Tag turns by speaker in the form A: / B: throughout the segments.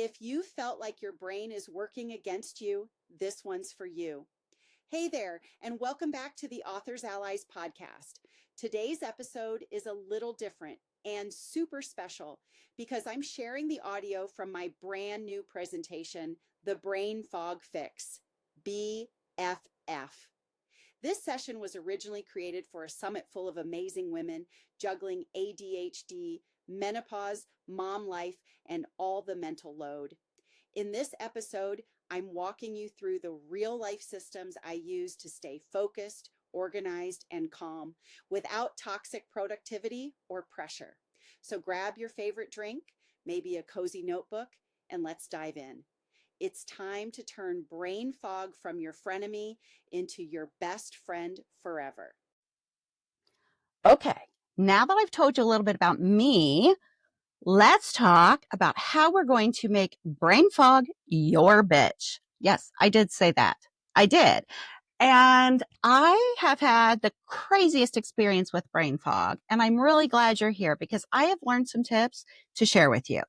A: If you felt like your brain is working against you, this one's for you. Hey there, and welcome back to the Authors Allies podcast. Today's episode is a little different and super special because I'm sharing the audio from my brand new presentation, The Brain Fog Fix, BFF. This session was originally created for a summit full of amazing women juggling ADHD, menopause, mom life, and all the mental load. In this episode, I'm walking you through the real life systems I use to stay focused, organized, and calm without toxic productivity or pressure. So grab your favorite drink, maybe a cozy notebook, and let's dive in. It's time to turn brain fog from your frenemy into your best friend forever.
B: Okay, now that I've told you a little bit about me, let's talk about how we're going to make brain fog your bitch. Yes, I did say that. I did. And I have had the craziest experience with brain fog. And I'm really glad you're here because I have learned some tips to share with you.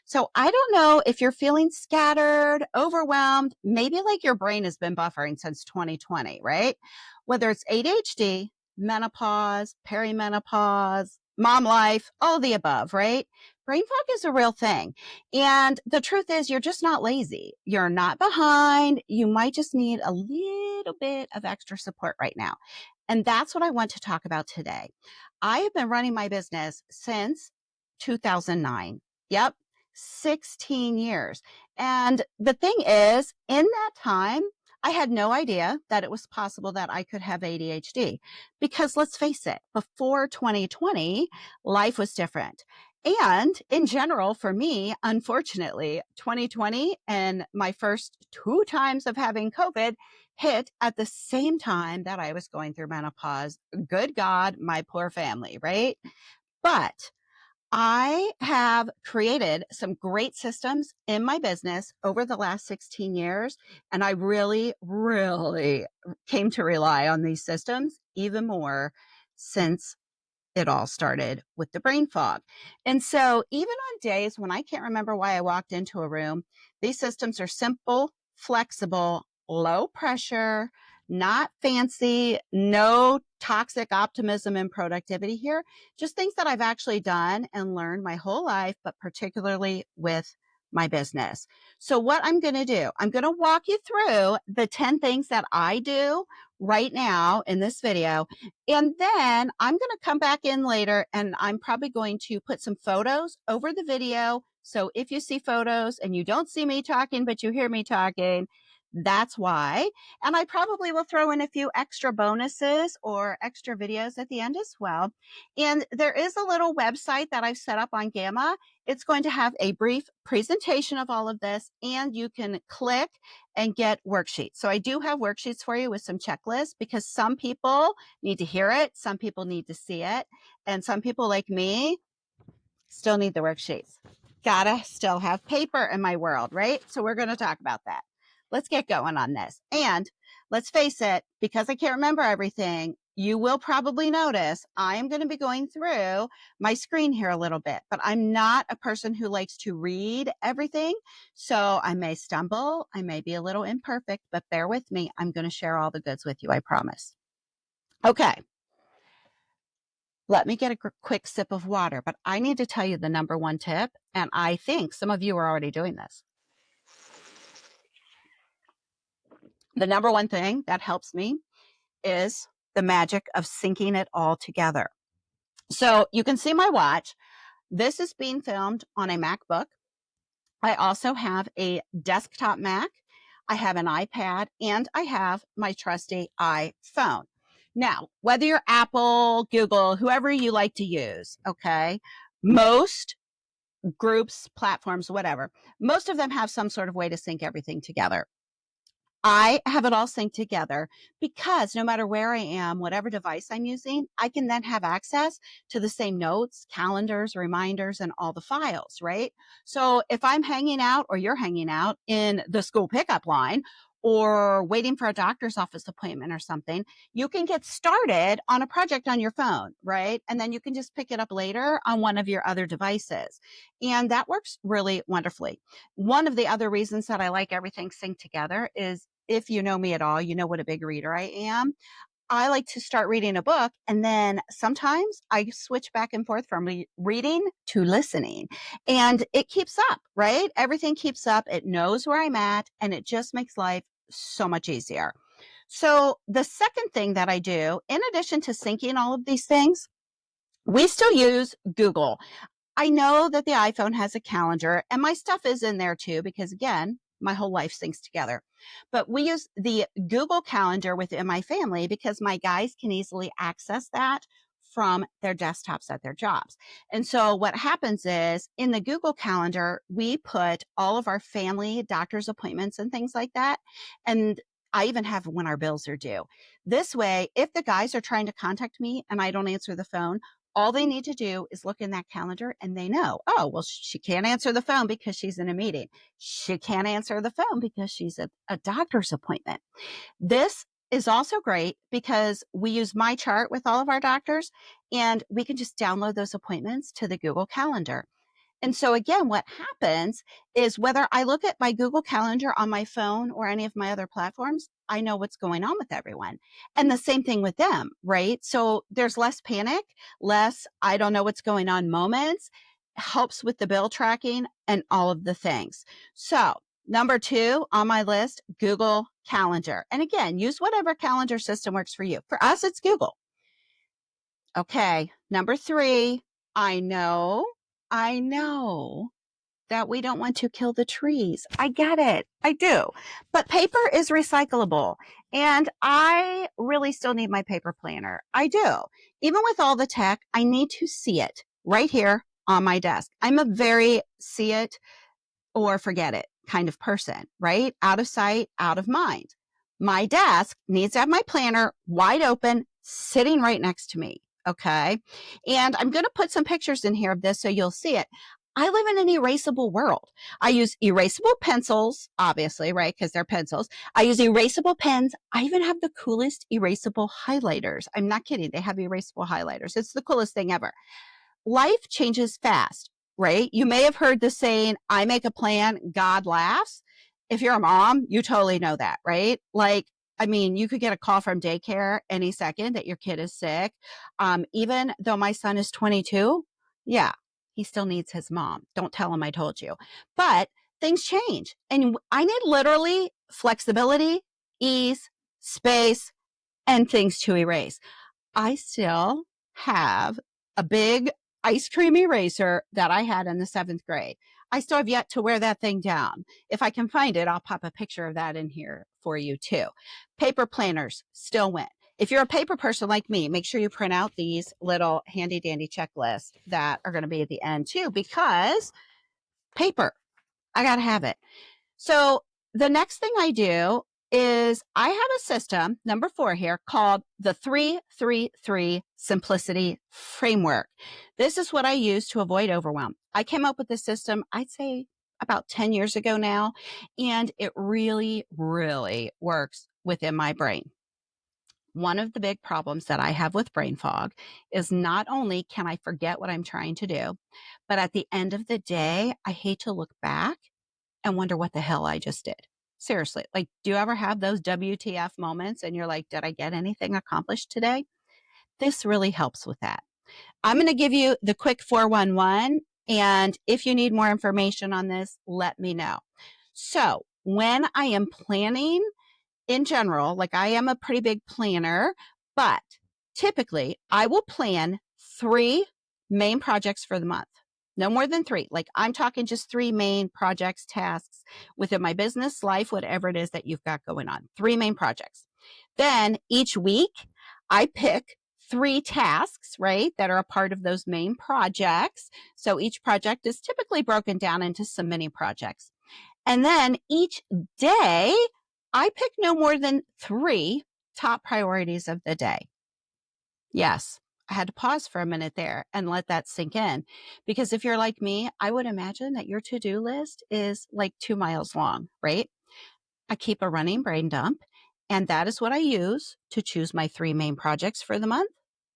B: So I don't know if you're feeling scattered, overwhelmed, maybe like your brain has been buffering since 2020, right? Whether it's ADHD, menopause, perimenopause, mom life, all the above, right? Brain fog is a real thing. And the truth is, you're just not lazy. You're not behind. You might just need a little bit of extra support right now. And that's what I want to talk about today. I have been running my business since 2009. Yep, 16 years. And the thing is, in that time, I had no idea that it was possible that I could have ADHD because let's face it, before 2020, life was different. And in general, for me, unfortunately, 2020 and my first 2 times of having COVID hit at the same time that I was going through menopause. Good God, my poor family, right? But I have created some great systems in my business over the last 16 years. And I really, really came to rely on these systems even more since it all started with the brain fog. And so even on days when I can't remember why I walked into a room, these systems are simple, flexible, low pressure, not fancy, no toxic optimism and productivity here, just things that I've actually done and learned my whole life, but particularly with my business. So what I'm going to do, I'm going to walk you through the 10 things that I do right now in this video. And then I'm going to come back in later and I'm probably going to put some photos over the video. So if you see photos and you don't see me talking, but you hear me talking, that's why. And I probably will throw in a few extra bonuses or extra videos at the end as well. And there is a little website that I've set up on Gamma. It's going to have a brief presentation of all of this, and you can click and get worksheets. So I do have worksheets for you with some checklists because some people need to hear it, some people need to see it, and some people like me still need the worksheets. Gotta still have paper in my world, right? So we're going to talk about that. Let's get going on this. And let's face it, because I can't remember everything, you will probably notice I am going to be going through my screen here a little bit, but I'm not a person who likes to read everything. So I may stumble, I may be a little imperfect, but bear with me. I'm going to share all the goods with you, I promise. Okay. Let me get a quick sip of water, but I need to tell you the number one tip, and I think some of you are already doing this. The number one thing that helps me is the magic of syncing it all together. So you can see my watch. This is being filmed on a MacBook. I also have a desktop Mac. I have an iPad, and I have my trusty iPhone. Now, whether you're Apple, Google, whoever you like to use, okay, most groups, platforms, whatever, most of them have some sort of way to sync everything together. I have it all synced together because no matter where I am, whatever device I'm using, I can then have access to the same notes, calendars, reminders, and all the files, right? So if I'm hanging out or you're hanging out in the school pickup line, or waiting for a doctor's office appointment or something, you can get started on a project on your phone, right? And then you can just pick it up later on one of your other devices. And that works really wonderfully. One of the other reasons that I like everything synced together is, if you know me at all, you know what a big reader I am. I like to start reading a book, and then sometimes I switch back and forth from reading to listening, and it keeps up, right? Everything keeps up. It knows where I'm at, and it just makes life so much easier. So the second thing that I do, in addition to syncing all of these things, we still use Google. I know that the iPhone has a calendar, and my stuff is in there too, because again, my whole life syncs together. But we use the Google Calendar within my family because my guys can easily access that from their desktops at their jobs. And so what happens is, in the Google Calendar, we put all of our family doctor's appointments and things like that. And I even have when our bills are due. This way, if the guys are trying to contact me and I don't answer the phone, all they need to do is look in that calendar and they know, oh, well, she can't answer the phone because she's in a meeting. She can't answer the phone because she's at a doctor's appointment. This is also great because we use my chart with all of our doctors, and we can just download those appointments to the Google Calendar. And so again, what happens is, whether I look at my Google Calendar on my phone or any of my other platforms, I know what's going on with everyone. And the same thing with them, right? So there's less panic, less I don't know what's going on moments, helps with the bill tracking and all of the things. So number 2 on my list, Google Calendar. And again, use whatever calendar system works for you. For us, it's Google. Okay, number 3, I know that we don't want to kill the trees. I get it. I do. But paper is recyclable. And I really still need my paper planner. I do. Even with all the tech, I need to see it right here on my desk. I'm a very see it or forget it kind of person, right? Out of sight, out of mind. My desk needs to have my planner wide open, sitting right next to me. Okay. And I'm going to put some pictures in here of this so you'll see it. I live in an erasable world. I use erasable pencils, obviously, right? Because they're pencils. I use erasable pens. I even have the coolest erasable highlighters. I'm not kidding. They have erasable highlighters. It's the coolest thing ever. Life changes fast, right? You may have heard the saying, I make a plan, God laughs. If you're a mom, you totally know that, right? Like, I mean, you could get a call from daycare any second that your kid is sick. Even though my son is 22, yeah, he still needs his mom. Don't tell him I told you. But things change. And I need literally flexibility, ease, space, and things to erase. I still have a big ice cream eraser that I had in the 7th grade. I still have yet to wear that thing down. If I can find it, I'll pop a picture of that in here for you too. Paper planners still win. If you're a paper person like me, make sure you print out these little handy dandy checklists that are going to be at the end too, because paper, I got to have it. So the next thing I do is, I have a system, number 4 here, called the 3-3-3 Simplicity Framework. This is what I use to avoid overwhelm. I came up with this system, I'd say about 10 years ago now, and it really, really works within my brain. One of the big problems that I have with brain fog is, not only can I forget what I'm trying to do, but at the end of the day, I hate to look back and wonder what the hell I just did. Seriously, like, do you ever have those WTF moments and you're like, did I get anything accomplished today? This really helps with that. I'm going to give you the quick 411. And if you need more information on this, let me know. So when I am planning in general, like, I am a pretty big planner, but typically I will plan 3 main projects for the month. No more than 3. Like, I'm talking just 3 main projects, tasks within my business, life, whatever it is that you've got going on. 3 main projects. Then each week I pick 3 tasks, right, that are a part of those main projects. So each project is typically broken down into some mini projects. And then each day I pick no more than 3 top priorities of the day. Yes, I had to pause for a minute there and let that sink in, because if you're like me, I would imagine that your to-do list is like 2 miles long, right? I keep a running brain dump, and that is what I use to choose my 3 main projects for the month,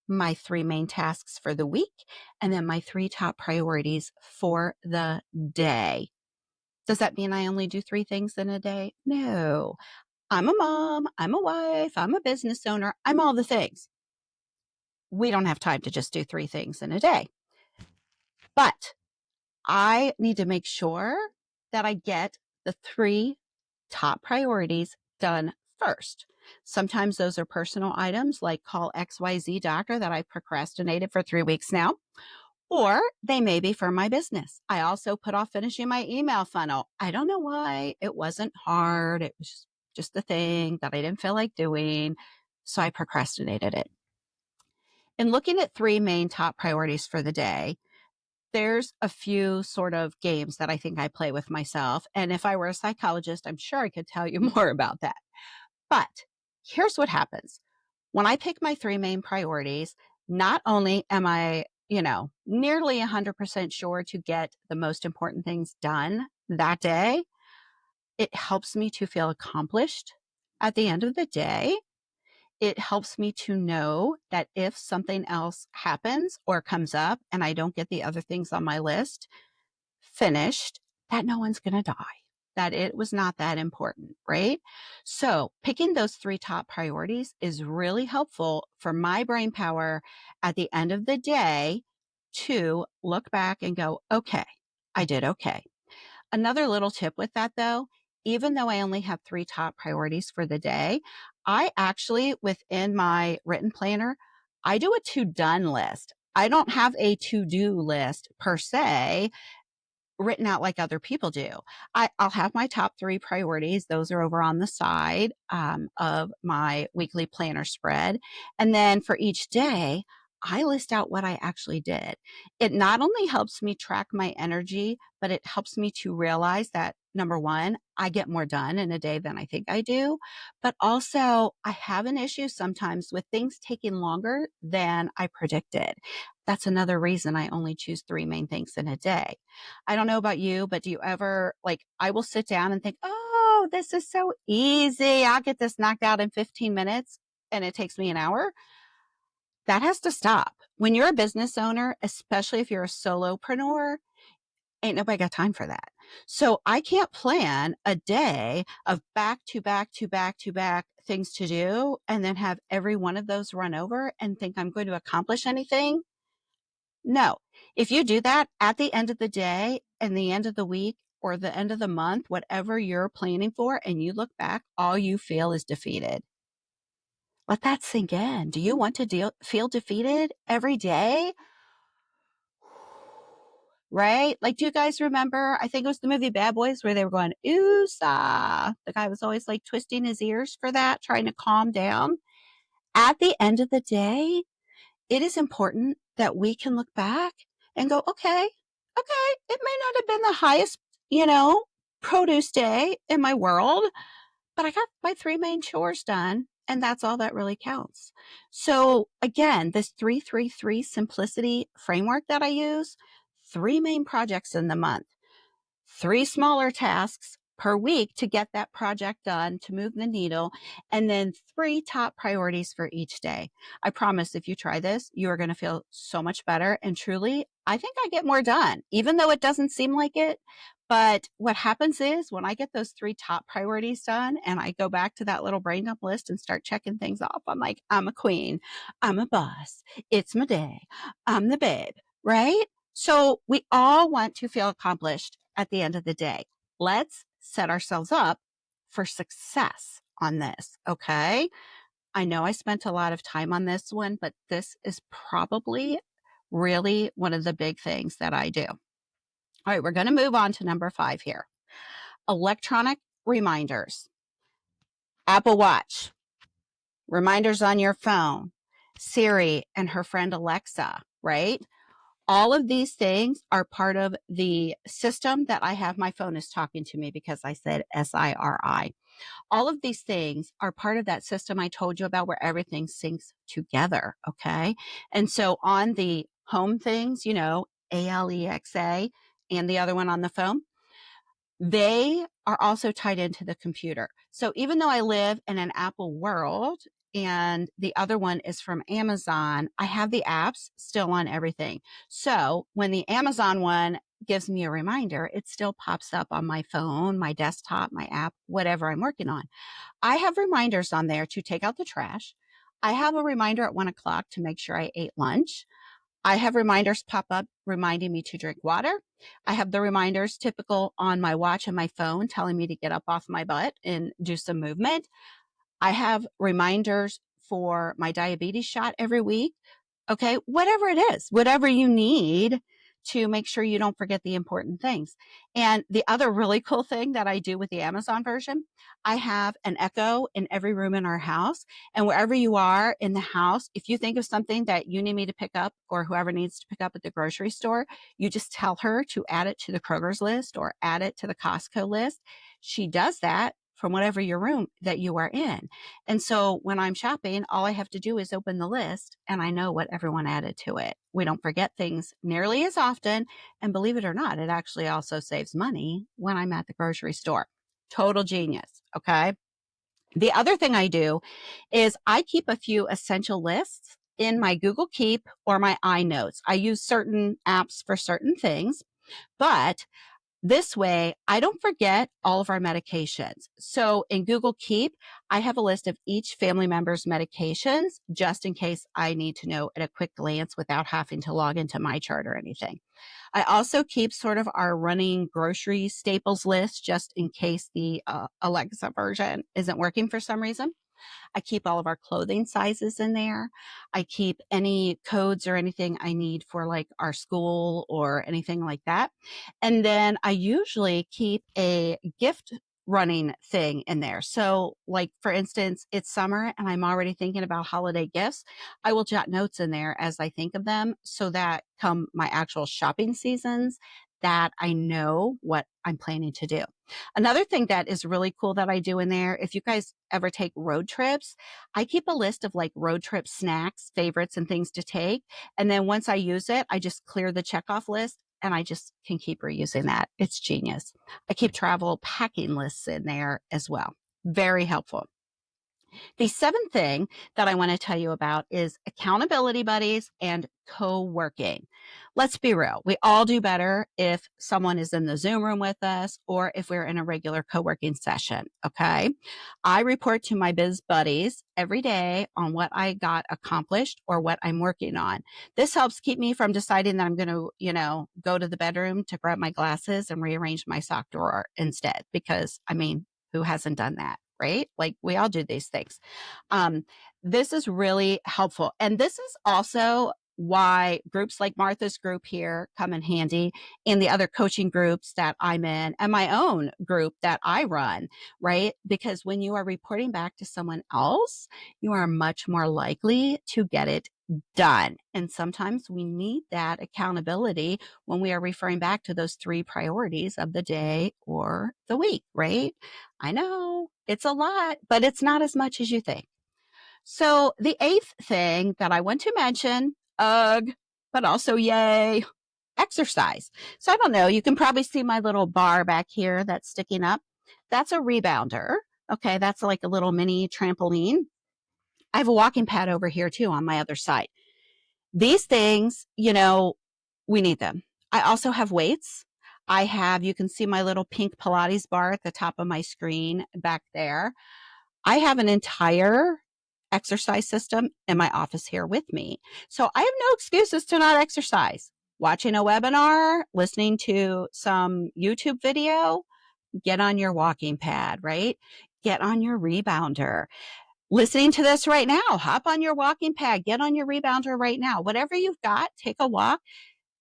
B: my 3 main tasks for the week, and then my 3 top priorities for the day. Does that mean I only do 3 things in a day? No. I'm a mom, I'm a wife, I'm a business owner, I'm all the things. We don't have time to just do 3 things in a day. But I need to make sure that I get the 3 top priorities done first. Sometimes those are personal items like call XYZ doctor that I procrastinated for 3 weeks now, or they may be for my business. I also put off finishing my email funnel. I don't know why. It wasn't hard. It was just the thing that I didn't feel like doing. So I procrastinated it. In looking at 3 main top priorities for the day, there's a few sort of games that I think I play with myself. And if I were a psychologist, I'm sure I could tell you more about that. But here's what happens. When I pick my 3 main priorities, not only am I, nearly 100% sure to get the most important things done that day, it helps me to feel accomplished at the end of the day. It helps me to know that if something else happens or comes up and I don't get the other things on my list finished, that no one's going to die, that it was not that important, right? So picking those 3 top priorities is really helpful for my brain power at the end of the day to look back and go, okay, I did okay. Another little tip with that though, even though I only have 3 top priorities for the day, I actually, within my written planner, I do a to done list. I don't have a to do list per se written out like other people do. I'll have my top 3 priorities. Those are over on the side of my weekly planner spread. And then for each day, I list out what I actually did. It not only helps me track my energy, but it helps me to realize that number one, I get more done in a day than I think I do. But also, I have an issue sometimes with things taking longer than I predicted. That's another reason I only choose 3 main things in a day. I don't know about you, but do you ever I will sit down and think, oh, this is so easy. I'll get this knocked out in 15 minutes and it takes me an hour. That has to stop. When you're a business owner, especially if you're a solopreneur, ain't nobody got time for that. So I can't plan a day of back to back to back to back things to do and then have every one of those run over and think I'm going to accomplish anything. No. If you do that at the end of the day and the end of the week or the end of the month, whatever you're planning for, and you look back, all you feel is defeated. Let that sink in. Do you want to feel defeated every day? Right? Do you guys remember? I think it was the movie Bad Boys where they were going, ooh-sah. The guy was always twisting his ears for that, trying to calm down. At the end of the day, it is important that we can look back and go, okay, it may not have been the highest, produce day in my world, but I got my 3 main chores done. And that's all that really counts. So again, this 3-3-3 simplicity framework that I use, 3 main projects in the month, 3 smaller tasks per week to get that project done, to move the needle, and then 3 top priorities for each day. I promise if you try this, you are going to feel so much better. And truly, I think I get more done, even though it doesn't seem like it. But what happens is when I get those 3 top priorities done and I go back to that little brain dump list and start checking things off, I'm like, I'm a queen. I'm a boss. It's my day. I'm the babe, right? So we all want to feel accomplished at the end of the day. Let's set ourselves up for success on this. Okay. I know I spent a lot of time on this one, but this is probably really one of the big things that I do. All right. We're going to move on to number 5 here. Electronic reminders. Apple Watch, reminders on your phone, Siri and her friend Alexa, right? All of these things are part of the system that I have. My phone is talking to me because I said SIRI. All of these things are part of that system I told you about where everything syncs together. Okay. And so on the home things, ALEXA and the other one on the phone, they are also tied into the computer. So even though I live in an Apple world and the other one is from Amazon, I have the apps still on everything. So when the Amazon one gives me a reminder, it still pops up on my phone, my desktop, my app, whatever I'm working on. I have reminders on there to take out the trash. I have a reminder at 1 o'clock to make sure I ate lunch. I have reminders pop up reminding me to drink water. I have the reminders typical on my watch and my phone telling me to get up off my butt and do some movement. I have reminders for my diabetes shot every week. Okay, whatever it is, whatever you need to make sure you don't forget the important things. And the other really cool thing that I do with the Amazon version, I have an echo in every room in our house. And wherever you are in the house, if you think of something that you need me to pick up or whoever needs to pick up at the grocery store, you just tell her to add it to the Kroger's list or add it to the Costco list. She does that from whatever your room that you are in. And so when I'm shopping, all I have to do is open the list and I know what everyone added to it. We don't forget things nearly as often. And believe it or not, it actually also saves money when I'm at the grocery store. Total genius. Okay. The other thing I do is I keep a few essential lists in my Google Keep or my iNotes. I use certain apps for certain things, but this way, I don't forget all of our medications. So in Google Keep, I have a list of each family member's medications just in case I need to know at a quick glance without having to log into my chart or anything. I also keep sort of our running grocery staples list just in case the Alexa version isn't working for some reason. I keep all of our clothing sizes in there. I keep any codes or anything I need for like our school or anything like that. And then I usually keep a gift running thing in there. So like for instance, it's summer and I'm already thinking about holiday gifts. I will jot notes in there as I think of them so that come my actual shopping seasons that I know what I'm planning to do. Another thing that is really cool that I do in there, if you guys ever take road trips, I keep a list of like road trip snacks, favorites, and things to take. And then once I use it, I just clear the checkoff list and I just can keep reusing that. It's genius. I keep travel packing lists in there as well. Very helpful. The seventh thing that I want to tell you about is accountability buddies and co-working. Let's be real. We all do better if someone is in the Zoom room with us or if we're in a regular co-working session. Okay. I report to my biz buddies every day on what I got accomplished or what I'm working on. This helps keep me from deciding that I'm going to, go to the bedroom to grab my glasses and rearrange my sock drawer instead, because I mean, who hasn't done that? Right? Like we all do these things. Um, this is really helpful. And this is also why groups like Martha's group here come in handy and the other coaching groups that I'm in and my own group that I run, right? Because when you are reporting back to someone else, you are much more likely to get it done. And sometimes we need that accountability when we are referring back to those 3 priorities of the day or the week, right? I know it's a lot, but it's not as much as you think. So the 8th thing that I want to mention, ugh, but also yay, exercise. So I don't know, you can probably see my little bar back here that's sticking up. That's a rebounder. Okay, that's like a little mini trampoline. I have a walking pad over here too on my other side. These things, we need them. I also have weights. You can see my little pink Pilates bar at the top of my screen back there. I have an entire exercise system in my office here with me. So I have no excuses to not exercise. Watching a webinar, listening to some YouTube video, get on your walking pad, right? Get on your rebounder. Listening to this right now, hop on your walking pad, get on your rebounder right now. Whatever you've got, take a walk.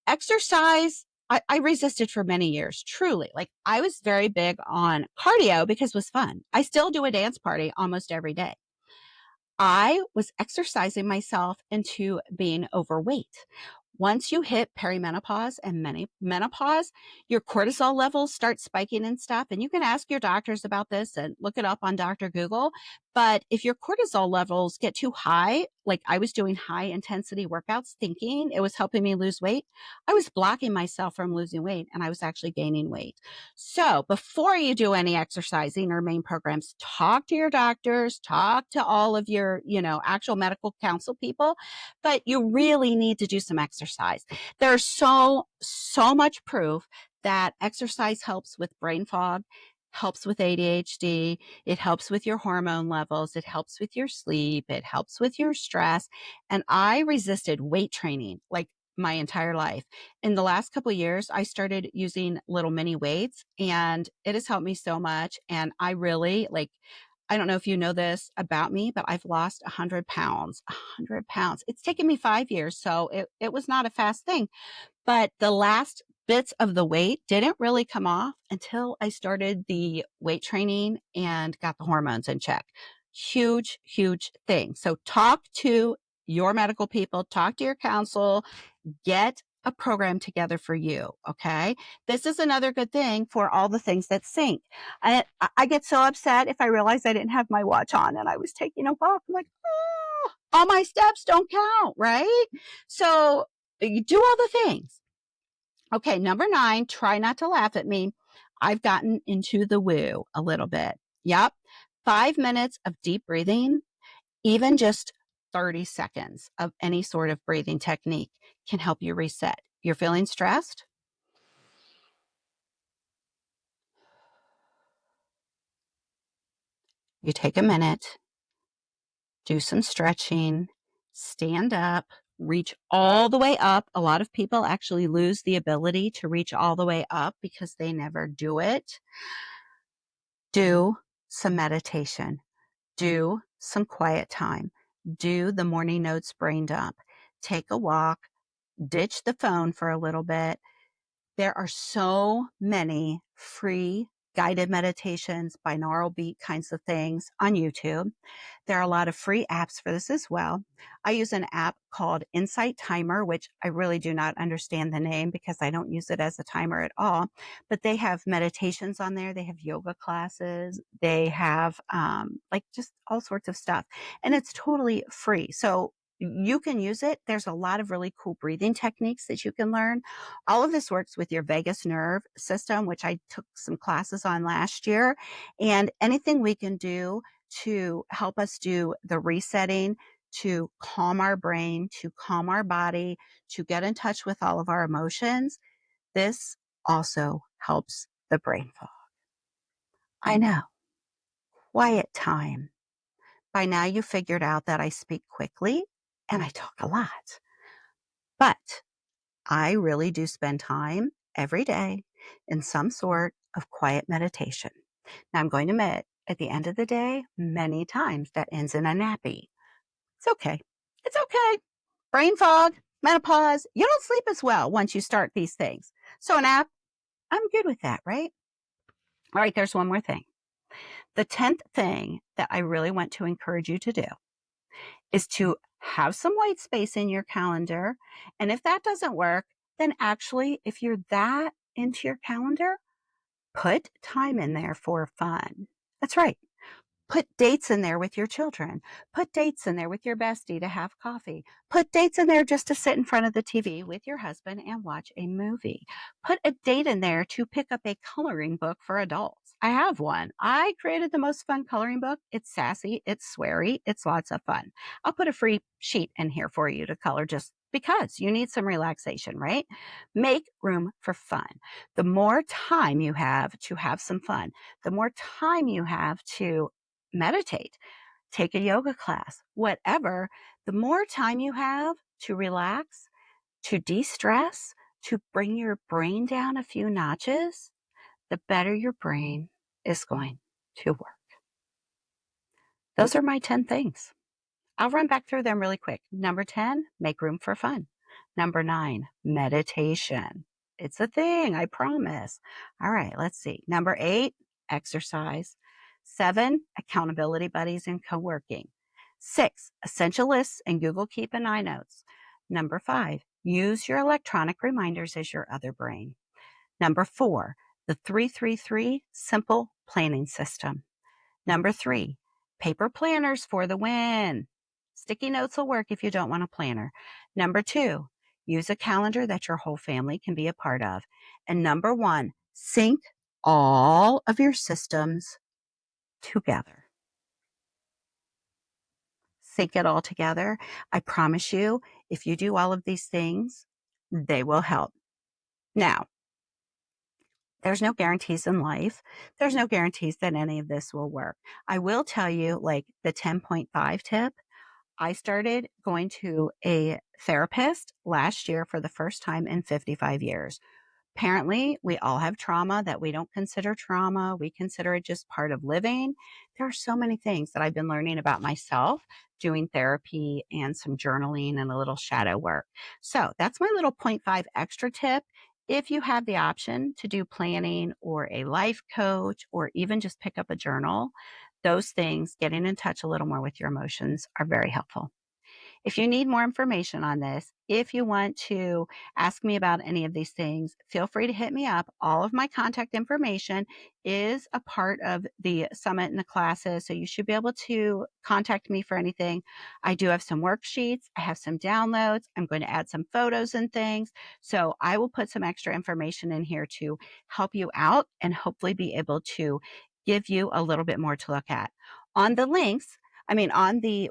B: Exercise. I resisted for many years, truly. Like I was very big on cardio because it was fun. I still do a dance party almost every day. I was exercising myself into being overweight. Once you hit perimenopause and menopause, your cortisol levels start spiking and stuff. And you can ask your doctors about this and look it up on Dr. Google. But if your cortisol levels get too high, like I was doing high intensity workouts thinking it was helping me lose weight, I was blocking myself from losing weight and I was actually gaining weight. So before you do any exercising or main programs, talk to your doctors, talk to all of your, actual medical counsel people, but you really need to do some exercise. There's so much proof that exercise helps with brain fog, helps with ADHD, it helps with your hormone levels. It helps with your sleep. It helps with your stress. And I resisted weight training like my entire life. In the last couple of years, I started using little mini weights and it has helped me so much. And I really I don't know if you know this about me, but I've lost 100 pounds, 100 pounds. It's taken me 5 years. So it was not a fast thing. But the last bits of the weight didn't really come off until I started the weight training and got the hormones in check. Huge, huge thing. So talk to your medical people, talk to your counsel, get a program together for you. Okay. This is another good thing for all the things that sync. I get so upset if I realize I didn't have my watch on and I was taking a walk. I'm like, oh, all my steps don't count. Right. So you do all the things. Okay, number 9, try not to laugh at me. I've gotten into the woo a little bit. Yep. 5 minutes of deep breathing, even just 30 seconds of any sort of breathing technique can help you reset. You're feeling stressed? You take a minute, do some stretching, stand up, reach all the way up. A lot of people actually lose the ability to reach all the way up because they never do it. Do some meditation. Do some quiet time. Do the morning notes brain dump. Take a walk. Ditch the phone for a little bit. There are so many free guided meditations, binaural beat kinds of things on YouTube. There are a lot of free apps for this as well. I use an app called Insight Timer, which I really do not understand the name because I don't use it as a timer at all. But they have meditations on there. They have yoga classes. They have just all sorts of stuff. And it's totally free. So you can use it. There's a lot of really cool breathing techniques that you can learn. All of this works with your vagus nerve system, which I took some classes on last year. And anything we can do to help us do the resetting, to calm our brain, to calm our body, to get in touch with all of our emotions, this also helps the brain fog. I know. Quiet time. By now you figured out that I speak quickly and I talk a lot. But I really do spend time every day in some sort of quiet meditation. Now, I'm going to admit, at the end of the day, many times that ends in a nappy. It's okay. It's okay. Brain fog, menopause, you don't sleep as well once you start these things. So a nap, I'm good with that, right? All right, there's one more thing. The 10th thing that I really want to encourage you to do is to have some white space in your calendar. And if that doesn't work, then actually, if you're that into your calendar, put time in there for fun. That's right. Put dates in there with your children. Put dates in there with your bestie to have coffee. Put dates in there just to sit in front of the TV with your husband and watch a movie. Put a date in there to pick up a coloring book for adults. I have one. I created the most fun coloring book. It's sassy, it's sweary, it's lots of fun. I'll put a free sheet in here for you to color just because you need some relaxation, right? Make room for fun. The more time you have to have some fun, the more time you have to meditate, take a yoga class, whatever, the more time you have to relax, to de-stress, to bring your brain down a few notches, the better your brain is going to work. Those are my 10 things. I'll run back through them really quick. Number 10, make room for fun. Number 9, meditation. It's a thing, I promise. All right, let's see. Number 8, exercise. 7, accountability buddies and co-working. 6, essential lists and Google Keep and iNotes. Number 5, use your electronic reminders as your other brain. Number 4, the 333 simple planning system. Number 3, Paper planners for the win. Sticky notes will work if you don't want a planner. Number 2, use a calendar that your whole family can be a part of. And number 1, sync all of your systems together. Sync it all together. I promise you, if you do all of these things, they will help. Now, there's no guarantees in life. There's no guarantees that any of this will work. I will tell you, like the 10.5 tip, I started going to a therapist last year for the first time in 55 years. Apparently, we all have trauma that we don't consider trauma. We consider it just part of living. There are so many things that I've been learning about myself doing therapy and some journaling and a little shadow work. So that's my little 0.5 extra tip. If you have the option to do planning or a life coach or even just pick up a journal, those things, getting in touch a little more with your emotions, are very helpful. If you need more information on this, if you want to ask me about any of these things, feel free to hit me up. All of my contact information is a part of the summit and the classes, so you should be able to contact me for anything. I do have some worksheets. I have some downloads. I'm going to add some photos and things. So I will put some extra information in here to help you out and hopefully be able to give you a little bit more to look at. On the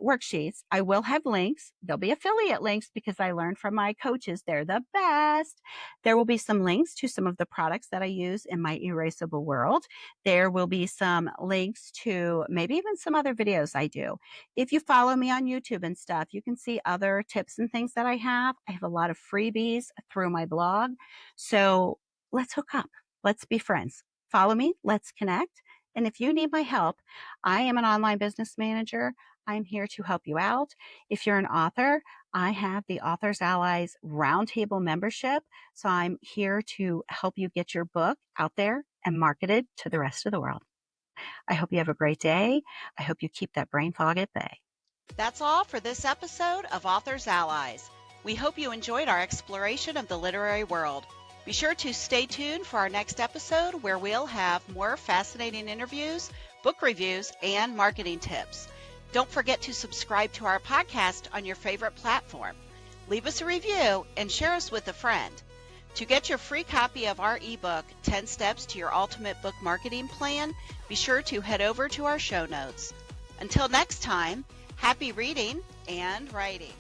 B: worksheets, I will have links. There'll be affiliate links because I learned from my coaches. They're the best. There will be some links to some of the products that I use in my erasable world. There will be some links to maybe even some other videos I do. If you follow me on YouTube and stuff, you can see other tips and things that I have. I have a lot of freebies through my blog. So let's hook up. Let's be friends. Follow me. Let's connect. And if you need my help, I am an online business manager. I'm here to help you out. If you're an author, I have the Authors Allies Roundtable membership. So I'm here to help you get your book out there and marketed to the rest of the world. I hope you have a great day. I hope you keep that brain fog at bay.
C: That's all for this episode of Authors Allies. We hope you enjoyed our exploration of the literary world. Be sure to stay tuned for our next episode where we'll have more fascinating interviews, book reviews, and marketing tips. Don't forget to subscribe to our podcast on your favorite platform. Leave us a review and share us with a friend. To get your free copy of our ebook, 10 Steps to Your Ultimate Book Marketing Plan, be sure to head over to our show notes. Until next time, happy reading and writing.